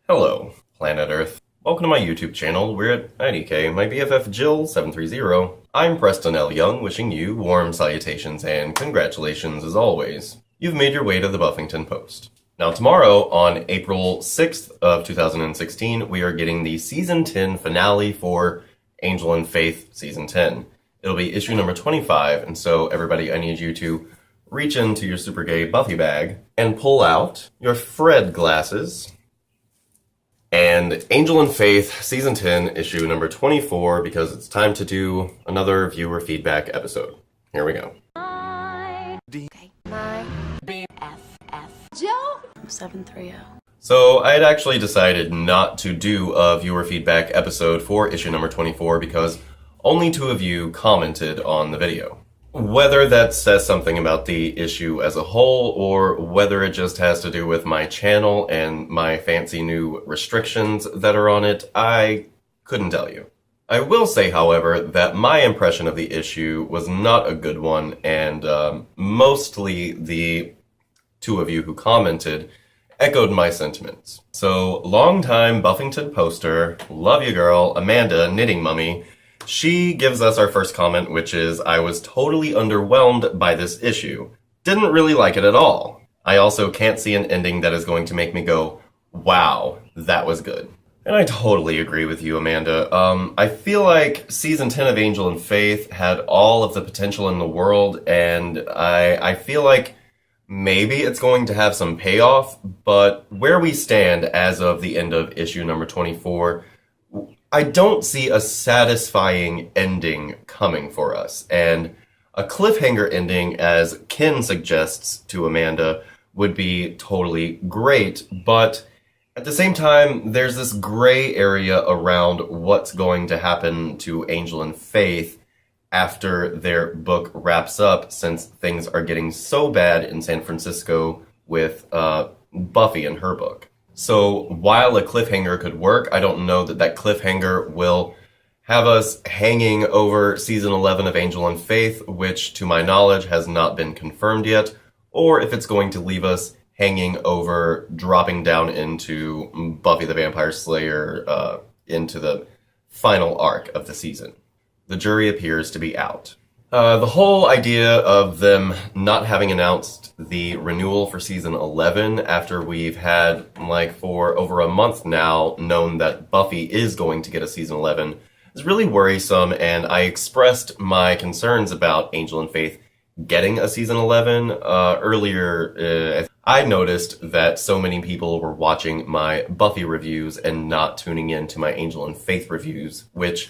Hello, planet Earth. Welcome to my YouTube channel. We're at IDK, my BFF Jill 730. I'm Preston L. Young, wishing you warm salutations and congratulations as always. You've made your way to the Buffington Post. Now tomorrow, on April 6th of 2016, we are getting the Season 10 finale for Angel and Faith Season 10. It'll be issue number 25, and so everybody, I need you to reach into your super gay Buffy bag and pull out your Fred glasses and Angel and Faith Season 10 issue number 24, because it's time to do another viewer feedback episode. Here we go. My BFF Jill 730. So I had actually decided not to do a viewer feedback episode for issue number 24 because only 2 of you commented on the video. Whether that says something about the issue as a whole, or whether it just has to do with my channel and my fancy new restrictions that are on it, I couldn't tell you. I will say, however, that my impression of the issue was not a good one, and mostly the 2 of you who commented echoed my sentiments. So, longtime Buffington poster, love you girl, Amanda, Knitting Mummy, she gives us our first comment, which is, I was totally underwhelmed by this issue. Didn't really like it at all. I also can't see an ending that is going to make me go, wow, that was good. And I totally agree with you, Amanda. I feel like Season 10 of Angel and Faith had all of the potential in the world, and I feel like maybe it's going to have some payoff, but where we stand as of the end of issue number 24, I don't see a satisfying ending coming for us, and a cliffhanger ending, as Ken suggests to Amanda, would be totally great, but at the same time, there's this gray area around what's going to happen to Angel and Faith after their book wraps up, since things are getting so bad in San Francisco with Buffy and her book. So while a cliffhanger could work, I don't know that that cliffhanger will have us hanging over Season 11 of Angel and Faith, which to my knowledge has not been confirmed yet, or if it's going to leave us hanging over dropping down into Buffy the Vampire Slayer into the final arc of the season. The jury appears to be out. The whole idea of them not having announced the renewal for Season 11 after we've had, for over a month now, known that Buffy is going to get a Season 11 is really worrisome, and I expressed my concerns about Angel and Faith getting a Season 11 earlier. I noticed that so many people were watching my Buffy reviews and not tuning in to my Angel and Faith reviews, which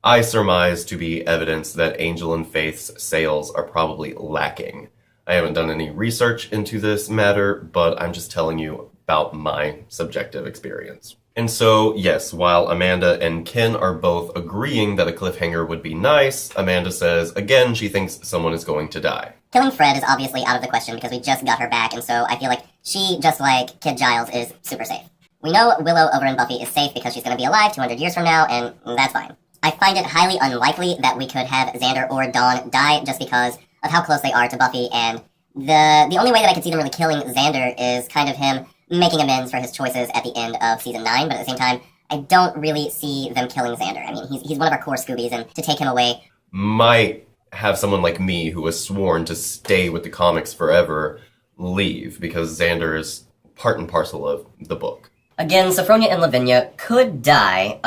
I surmise to be evidence that Angel and Faith's sales are probably lacking. I haven't done any research into this matter, but I'm just telling you about my subjective experience. And so, yes, while Amanda and Ken are both agreeing that a cliffhanger would be nice, Amanda says, again, she thinks someone is going to die. Killing Fred is obviously out of the question because we just got her back, and so I feel like she, just like Kid Giles, is super safe. We know Willow over in Buffy is safe because she's going to be alive 200 years from now, and that's fine. I find it highly unlikely that we could have Xander or Dawn die just because of how close they are to Buffy, and the only way that I could see them really killing Xander is kind of him making amends for his choices at the end of Season 9, but at the same time, I don't really see them killing Xander. I mean, he's one of our core Scoobies, and to take him away might have someone like me who was sworn to stay with the comics forever leave, because Xander is part and parcel of the book. Again, Sophronia and Lavinia could die.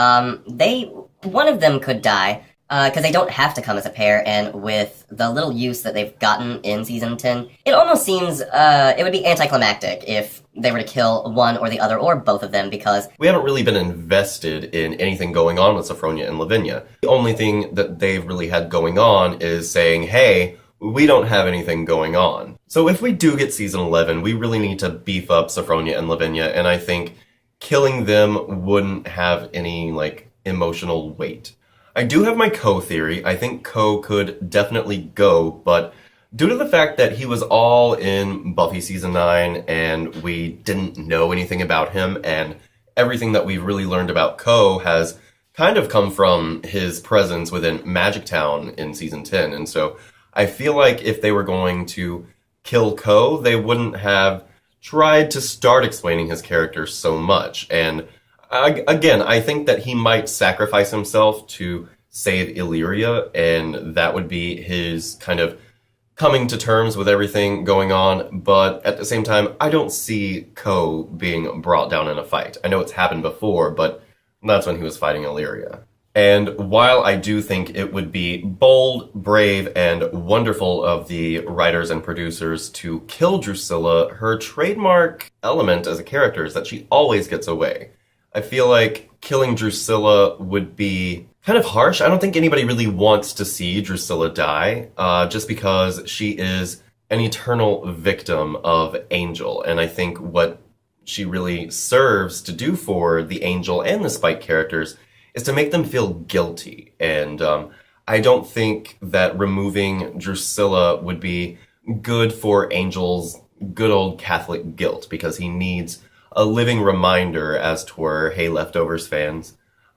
One of them could die, because they don't have to come as a pair, and with the little use that they've gotten in Season 10, it almost seems, it would be anticlimactic if they were to kill one or the other, or both of them, because we haven't really been invested in anything going on with Sophronia and Lavinia. The only thing that they've really had going on is saying, hey, we don't have anything going on. So if we do get Season 11, we really need to beef up Sophronia and Lavinia, and I think killing them wouldn't have any, emotional weight. I do have my Ko theory. I think Ko could definitely go, but due to the fact that he was all in Buffy Season 9 and we didn't know anything about him, and everything that we've really learned about Ko has kind of come from his presence within Magic Town in Season 10, and so I feel like if they were going to kill Ko, they wouldn't have tried to start explaining his character so much. And again, I think that he might sacrifice himself to save Illyria, and that would be his kind of coming to terms with everything going on. But at the same time, I don't see Ko being brought down in a fight. I know it's happened before, but that's when he was fighting Illyria. And while I do think it would be bold, brave, and wonderful of the writers and producers to kill Drusilla, her trademark element as a character is that she always gets away. I feel like killing Drusilla would be kind of harsh. I don't think anybody really wants to see Drusilla die, just because she is an eternal victim of Angel. And I think what she really serves to do for the Angel and the Spike characters is to make them feel guilty. And I don't think that removing Drusilla would be good for Angel's good old Catholic guilt, because he needs a living reminder, as twere Hey Leftovers fans,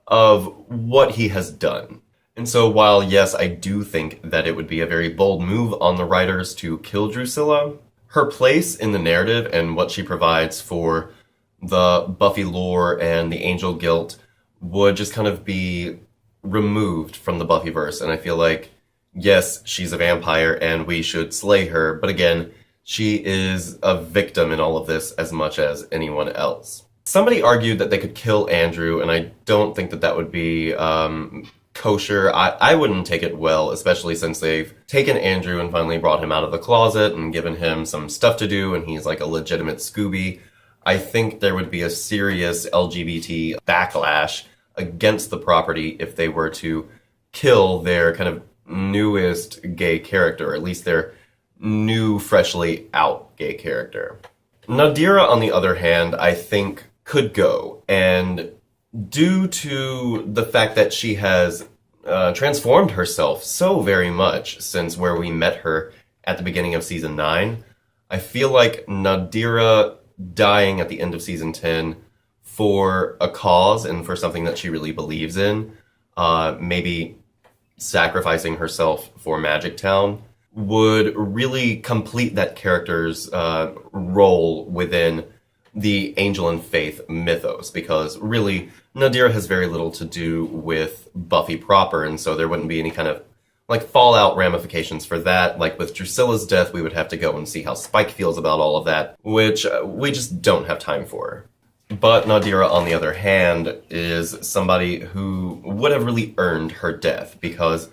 of what he has done. And so while, yes, I do think that it would be a very bold move on the writers to kill Drusilla, her place in the narrative and what she provides for the Buffy lore and the Angel guilt would just kind of be removed from the Buffyverse. And I feel like, yes, she's a vampire and we should slay her, but again, she is a victim in all of this as much as anyone else. Somebody argued that they could kill Andrew, and I don't think that that would be kosher. I wouldn't take it well, especially since they've taken Andrew and finally brought him out of the closet and given him some stuff to do, and he's like a legitimate Scooby. I think there would be a serious LGBT backlash against the property if they were to kill their kind of newest gay character, or at least their new, freshly out gay character. Nadira, on the other hand, I think could go, and due to the fact that she has transformed herself so very much since where we met her at the beginning of season 9, I feel like Nadira dying at the end of season 10 for a cause and for something that she really believes in, maybe sacrificing herself for Magic Town, would really complete that character's role within the Angel and Faith mythos, because really Nadira has very little to do with Buffy proper, and so there wouldn't be any kind of like fallout ramifications for that. Like with Drusilla's death, we would have to go and see how Spike feels about all of that, which we just don't have time for. But Nadira, on the other hand, is somebody who would have really earned her death, because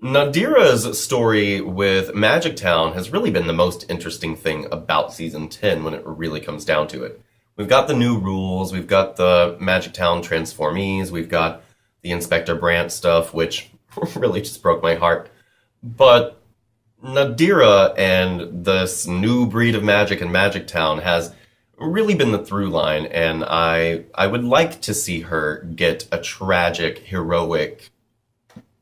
Nadira's story with Magic Town has really been the most interesting thing about Season 10 when it really comes down to it. We've got the new rules, we've got the Magic Town transformees, we've got the Inspector Brandt stuff, which really just broke my heart. But Nadira and this new breed of magic in Magic Town has really been the through line, and I would like to see her get a tragic, heroic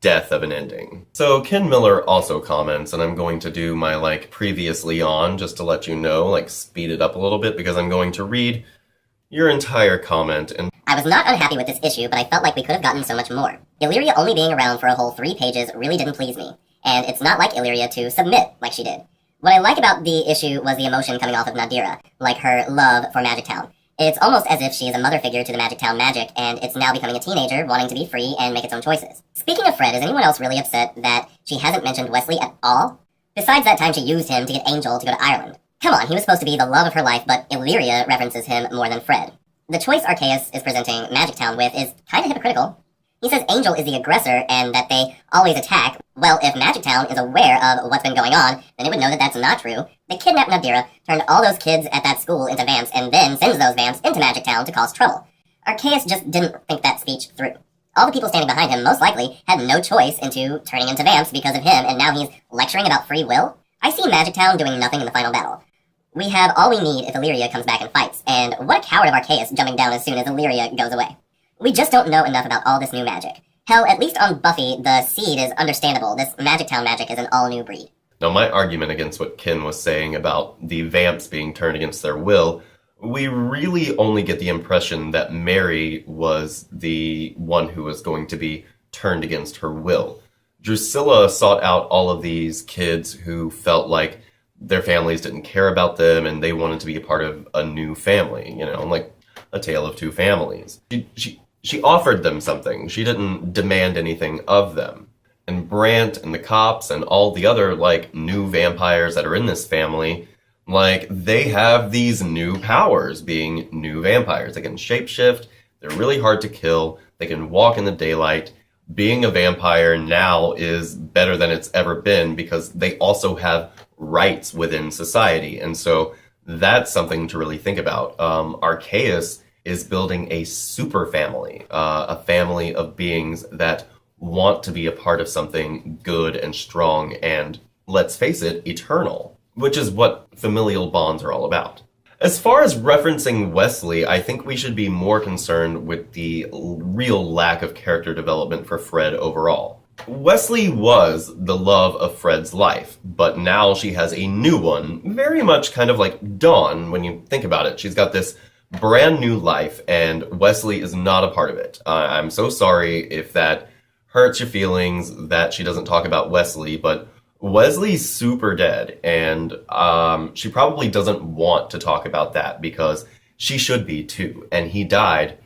death of an ending. So Ken Miller also comments, and I'm going to do my previously on just to let you know, speed it up a little bit, because I'm going to read your entire comment. And I was not unhappy with this issue, but I felt like we could have gotten so much more. Illyria only being around for a whole 3 pages really didn't please me, and it's not like Illyria to submit like she did. What I like about the issue was the emotion coming off of Nadira, like her love for Magic Town. It's almost as if she is a mother figure to the Magic Town magic, and it's now becoming a teenager wanting to be free and make its own choices. Speaking of Fred, is anyone else really upset that she hasn't mentioned Wesley at all? Besides that time she used him to get Angel to go to Ireland. Come on, he was supposed to be the love of her life, but Illyria references him more than Fred. The choice Arceus is presenting Magic Town with is kind of hypocritical. He says Angel is the aggressor and that they always attack. Well, if Magic Town is aware of what's been going on, then it would know that that's not true. They kidnapped Nadira, turned all those kids at that school into vamps, and then sends those vamps into Magic Town to cause trouble. Arceus just didn't think that speech through. All the people standing behind him most likely had no choice into turning into vamps because of him, and now he's lecturing about free will? I see Magic Town doing nothing in the final battle. We have all we need if Illyria comes back and fights, and what a coward of Arceus jumping down as soon as Illyria goes away. We just don't know enough about all this new magic. Hell, at least on Buffy, the seed is understandable. This Magic Town magic is an all-new breed. Now, my argument against what Ken was saying about the vamps being turned against their will, we really only get the impression that Mary was the one who was going to be turned against her will. Drusilla sought out all of these kids who felt like their families didn't care about them and they wanted to be a part of a new family, you know, like a tale of two families. She offered them something. She didn't demand anything of them. And Brant and the cops and all the other, like, new vampires that are in this family, like, they have these new powers being new vampires. They can shapeshift. They're really hard to kill. They can walk in the daylight. Being a vampire now is better than it's ever been because they also have rights within society. And so that's something to really think about. Arceus is building a super family, a family of beings that want to be a part of something good and strong and, let's face it, eternal, which is what familial bonds are all about. As far as referencing Wesley, I think we should be more concerned with the real lack of character development for Fred overall. Wesley was the love of Fred's life, but now she has a new one, very much kind of like Dawn when you think about it. She's got this brand new life, and Wesley is not a part of it. I'm so sorry if that hurts your feelings that she doesn't talk about Wesley, but Wesley's super dead, and she probably doesn't want to talk about that because she should be too, and he died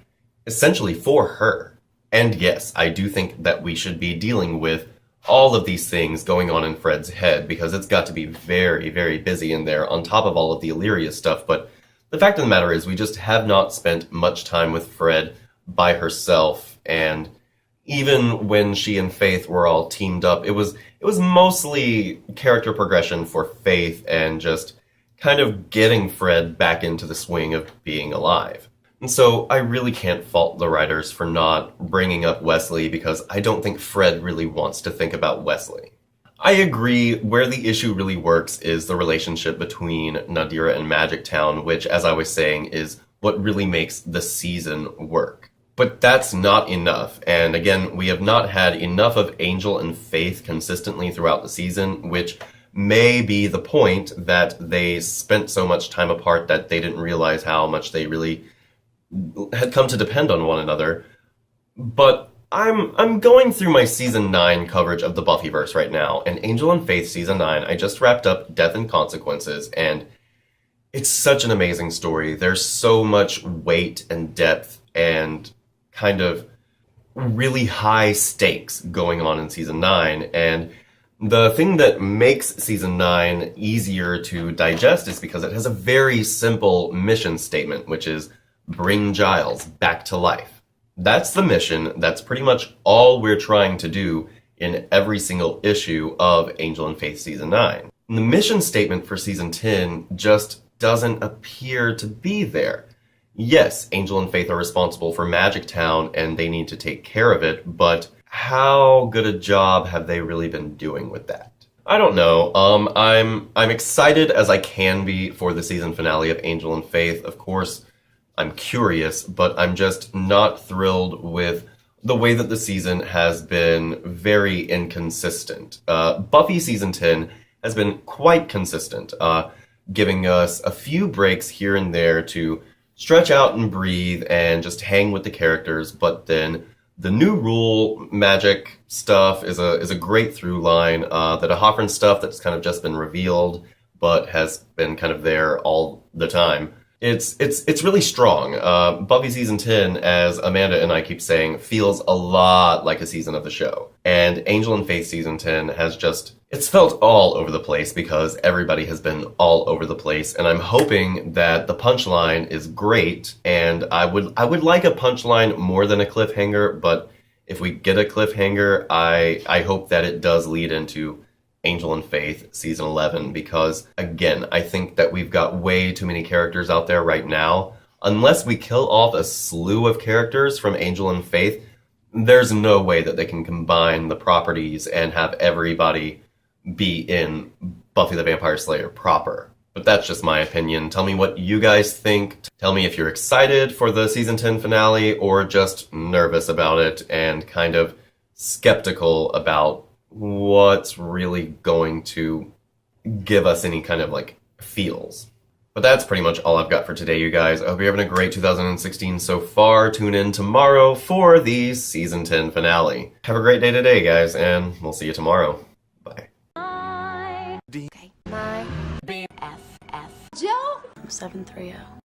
essentially for her. And yes, I do think that we should be dealing with all of these things going on in Fred's head because it's got to be very, very busy in there on top of all of the Illyria stuff, but the fact of the matter is we just have not spent much time with Fred by herself, and even when she and Faith were all teamed up, it was mostly character progression for Faith and just kind of getting Fred back into the swing of being alive. And so I really can't fault the writers for not bringing up Wesley because I don't think Fred really wants to think about Wesley. I agree, where the issue really works is the relationship between Nadira and Magic Town, which, as I was saying, is what really makes the season work. But that's not enough, and again, we have not had enough of Angel and Faith consistently throughout the season, which may be the point that they spent so much time apart that they didn't realize how much they really had come to depend on one another. But I'm going through my Season 9 coverage of the Buffyverse right now, and Angel and Faith Season 9, I just wrapped up Death and Consequences, and it's such an amazing story. There's so much weight and depth and kind of really high stakes going on in Season 9, and the thing that makes Season 9 easier to digest is because it has a very simple mission statement, which is bring Giles back to life. That's the mission. That's pretty much all we're trying to do in every single issue of Angel and Faith Season 9. And the mission statement for Season 10 just doesn't appear to be there. Yes, Angel and Faith are responsible for Magic Town and they need to take care of it, but how good a job have they really been doing with that? I don't know. I'm excited as I can be for the season finale of Angel and Faith. Of course, I'm curious, but I'm just not thrilled with the way that the season has been very inconsistent. Buffy Season 10 has been quite consistent, giving us a few breaks here and there to stretch out and breathe and just hang with the characters, but then the new rule magic stuff is a great through line. The D'Hoffryn stuff that's kind of just been revealed, but has been kind of there all the time. It's really strong. Buffy Season 10, as Amanda and I keep saying, feels a lot like a season of the show. And Angel and Faith Season 10 has just, it's felt all over the place because everybody has been all over the place. And I'm hoping that the punchline is great. And I would like a punchline more than a cliffhanger, but if we get a cliffhanger, I hope that it does lead into Angel and Faith Season 11, because, again, I think that we've got way too many characters out there right now. Unless we kill off a slew of characters from Angel and Faith, there's no way that they can combine the properties and have everybody be in Buffy the Vampire Slayer proper. But that's just my opinion. Tell me what you guys think. Tell me if you're excited for the Season 10 finale or just nervous about it and kind of skeptical about what's really going to give us any kind of like feels. But that's pretty much all I've got for today, you guys. I hope you're having a great 2016 so far. Tune in tomorrow for the Season 10 finale. Have a great day today, guys, and we'll see you tomorrow. Bye. Okay. My 730.